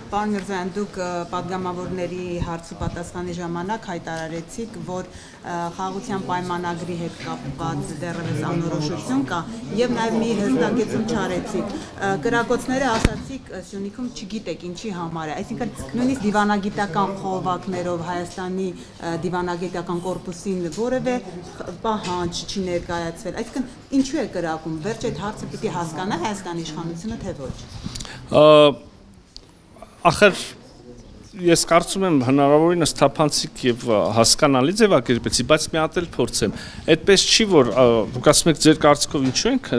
Պարոն Միրզոյան, դուք պատգամավորների հարց ու պատասխանի ժամանակ հայտարարեցիք, որ խաղաղության պայմանագրի հետ կապված դեռևս անորոշություն կա եւ նաեւ մի հստակեցում չարեցիք։ Կրակոցները ասացիք Սյունիքում չգիտեք ինչի համար է, այսինքն նույնիսկ դիվանագիտական խողովակներով Հայաստանի դիվանագիտական կորպուսին որևէ պահանջ չի ներկայացվել, այսինքն ինչու է կրակում, վերջ այդ հարցը պիտի հասկանա Հայաստանի իշխանությունը թե ոչ։ Ախր ես կարծում եմ հնարավորինս թափանցիկ եւ հասկանալի ձևակերպեցի, բայց մի հատ էլ փորձեմ։ Այդպես չի, որ դուք ասում եք ձեր կարծիքով ինչու ենք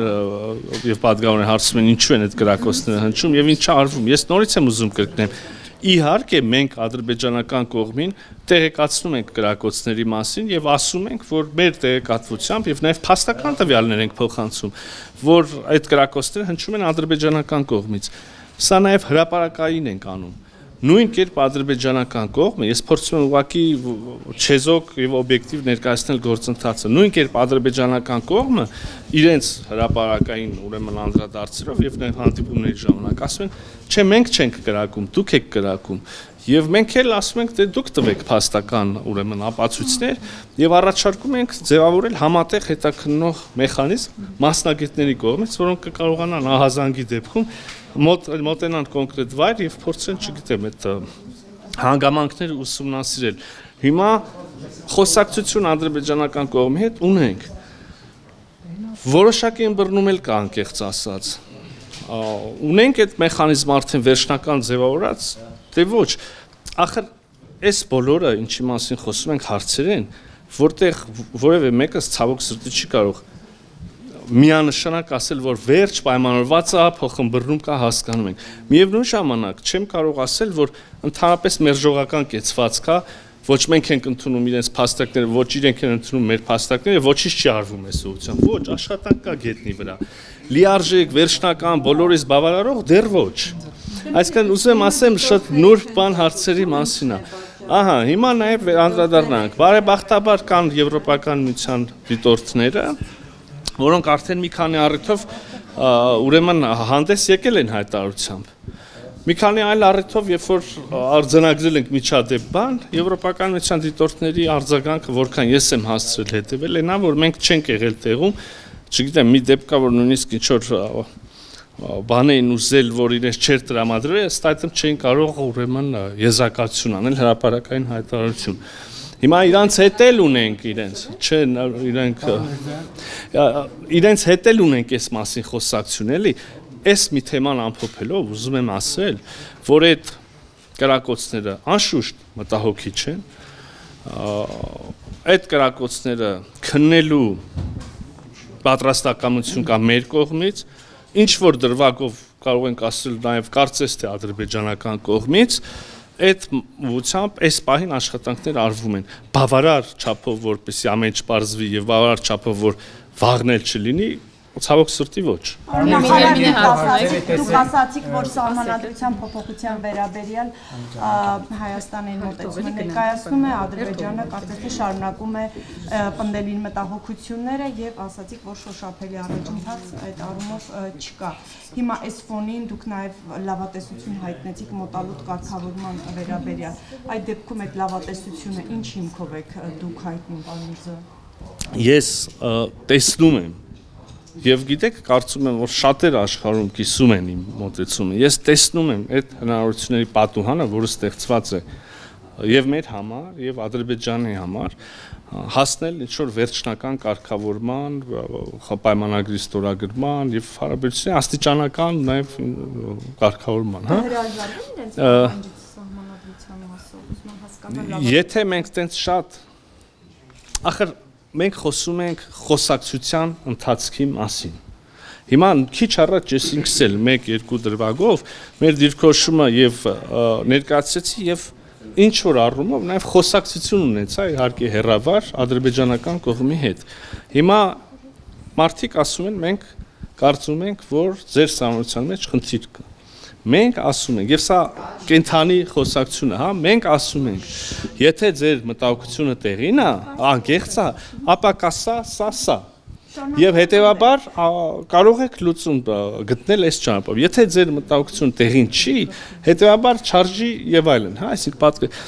եւ պատգամավորները հարցում են ինչու են այդ կրակոցները հնչում եւ ինչա արվում։ Ես նորից եմ ուզում կրկնեմ։ Իհարկե մենք ադրբեջանական կողմին տեղեկացնում ենք կրակոցների մասին եւ ասում ենք, որ մեր տեղեկատվությամբ եւ նաեւ փաստական տվյալներ ենք փոխանցում, որ այդ կրակոցները հնչում են ադրբեջանական կողմից։ Սա նաեւ հրապարակային ենք անում։ Նույն կերպ ադրբեջանական կողմը, ես փորձում եմ ուղղակի չեզոք եւ օբյեկտիվ ներկայացնել գործընթացը։ Նույն կերպ ադրբեջանական կողմը իրենց հրապարակային ուրեմն անդրադարձերով եւ հանդիպումների ժամանակ ասում են, չէ, մենք չենք կրակում, դուք եք կրակում։ Եվ մենք էլ ասում ենք, թե դուք տվեք փաստական ուրեմն ապացույցներ եւ առաջարկում ենք ձևավորել համատեղ հետաքննող մեխանիզմ մասնագետների կողմից, որոնք կկարողանան ահազանգի դեպքում մոտենան կոնկրետ վայր եւ փորձեն, չգիտեմ, այդ հանգամանքները ուսումնասիրել։ Հիմա խոսակցություն ադրբեջանական կողմի հետ ունենք։ Որոշակի ըմբռնում էլ կա, անկեղծ ասած։ Ունենք այդ մեխանիզմը արդեն վերջնական ձևավորած, թե ոչ։ Ախր այս բոլորը, ինչի մասին խոսում ենք հարցեր են, որտեղ որևէ մեկը ցավոք սրտի չի կարող միանշանակ ասել, որ վերջ պայմանավորված է, փոխըմբռնում կա, հասկանում ենք։ Միևնույն ժամանակ չեմ կարող ասել, որ ընդհանրապես մերժողական կեցված կա, ոչ մենք ենք ընդունում իրենց փաստարկները, ոչ իրենք են ընդունում մեր փաստարկները, ոչինչ չի արվում այս ուղղությամբ։ Ոչ, աշխատանք կա գետնի վրա։ Լիարժեք, վերջնական, բոլորից բավարարող դեռ ոչ։ Այսինքն ուզում ասեմ շատ նուրբ բան հարցերի մասին է։ Ահա, հիմա նաև անդրադառնանք։ Բարեբախտաբար կան եվրոպական միության դիտորդները, որոնք արդեն մի քանի առիթով ուրեմն հանդես եկել են հայտարարությամբ։ Մի քանի այլ առիթով, երբ որ արձանագրել ենք միջադեպ բան, եվրոպական միության դիտորդների արձագանքը, որքան ես եմ հասցրել հետևել, այնա, որ մենք չենք եղել տեղում, չգիտեմ, մի դեպք կա, որ նույնիսկ ինչ-որ բան էին ուզել, որ իրենց չէր տրամադրել, ըստ այդմ չէին կարող ուրեմն եզրակացություն անել, հրապարակային հայտարարություն։ Հիմա իրանց հետ էլ ունենք իրենց, չէ, իրենց հետ էլ ունենք այս մասին խոսակցություն, էլի, այս մի թեման ամփոփելով ուզում եմ ասել, որ այդ կրակոցները անշուշտ մտահոգիչ են, այդ կրակոցները քննելու պատրաստակամություն կա մեր կողմից, ինչ որ դրվագով կարող ենք ասել նաև կարծես թե ադրբեջանական կողմից, այդ ուղղությամբ այս պահին աշխատանքներ արվում են բավարար չափով, որպեսզի ամեն ինչ պարզվի եւ բավարար չափով, որ վաղնել չլինի, ցավոք սրտի ոչ։ Դուք ասացիք, որ սահմանադրության փոփոխության վերաբերյալ Հայաստանի մոտեցումը ներկայացնում է, Ադրբեջանը կարծես թե շարունակում է պնդելին մտահոգությունները եւ ասացիք, որ շոշափելի առաջընթաց այդ առումով չկա։ Հիմա այս ֆոնին դուք նաեւ լավատեսություն հայտնեցիք մոտալուտ կարգավորման վերաբերյալ։ Այդ դեպքում այդ լավատեսությունը ինչ հիմքով եք դուք հայտնում, պարոն Միրզոյան։ Ես տեսնում եմ Եվ գիտեք, կարծում եմ, որ շատերը աշխարհում կիսում են իմ մոտեցումը։ Ես տեսնում եմ այդ հնարավորությունների պատուհանը, որը ստեղծված է եւ մեր համար, եւ Ադրբեջանի համար, հասնել ինչ-որ վերջնական կարգավորման, պայմանագրի ստորագրման եւ հարաբերությունների աստիճանական նաեւ կարգավորման, Եթե մենք տենց շատ ախր մենք խոսում ենք խոսակցության ընթացքի մասին։ Հիմա քիչ առաջ ես ինքս էլ 1-2 դրվագով մեր դիրքորոշումը եւ ներկայացրեցի եւ ինչ որ առումով նաեւ խոսակցություն ունեցա իհարկե հերավար ադրբեջանական կողմի հետ։ Հիմա մարդիկ ասում են մենք կարծում ենք որ ձեր սահմանության մեջ խնդիր կա։ Մենք ասում ենք, եւ սա կենթանի խոսակցություն է, հա, մենք ասում ենք, եթե ձեր մտահոգությունը տեղին է, անկեղծ է, ապա կա սա։ Եվ հետևաբար կարող եք լուծում գտնել այս ճանապարհով։ Եթե ձեր մտահոգությունը տեղին չի, հետևաբար չարժի եւ այլն, հա, այսինքն պատկեր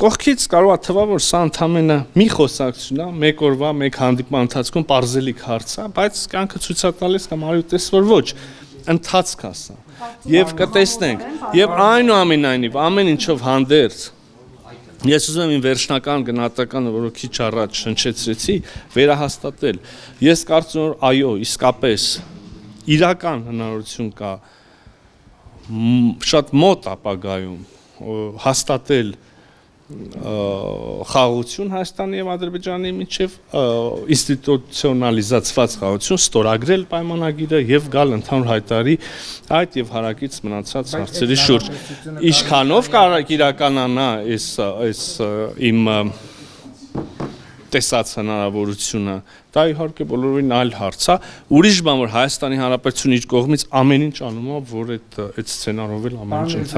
կողքից կարող է թվա, որ սա ընդամենը մի խոսակցություն է, մեկ օրվա, մեկ հանդիպման ընթացքում պարզելիք հարց է, բայց կյանքը ցույց է տալիս կամ արի ուտես որ ոչ, ընթացք է սա։ Եվ կտեսնենք, եւ այնուամենայնիվ ամեն ինչով հանդերձ ես ուզում եմ վերջնական գնահատականը, որը քիչ առաջ հնչեցրեցի, վերահաստատել։ Ես կարծում եմ, այո, իսկապես իրական հնարավորություն կա շատ մոտ ապագայում հաստատել խաղաղություն Հայաստանի եւ Ադրբեջանի միջև ինստիտուցիոնալիզացված խաղաղություն, ստորագրել պայմանագիրը եւ գալ ընդհանուր հայտարարի այդ եւ հարակից մնացած հարցերի շուրջ։ Ինչքանով կարող իրականանա այս իմ տեսած հնարավորությունը, դա իհարկե բոլորովին այլ հարց է։ Ուրիշ բան որ Հայաստանի Հանրապետությունը իր կողմից ամեն ինչ անում է, որ այդ սցենարով էլ ամեն ինչ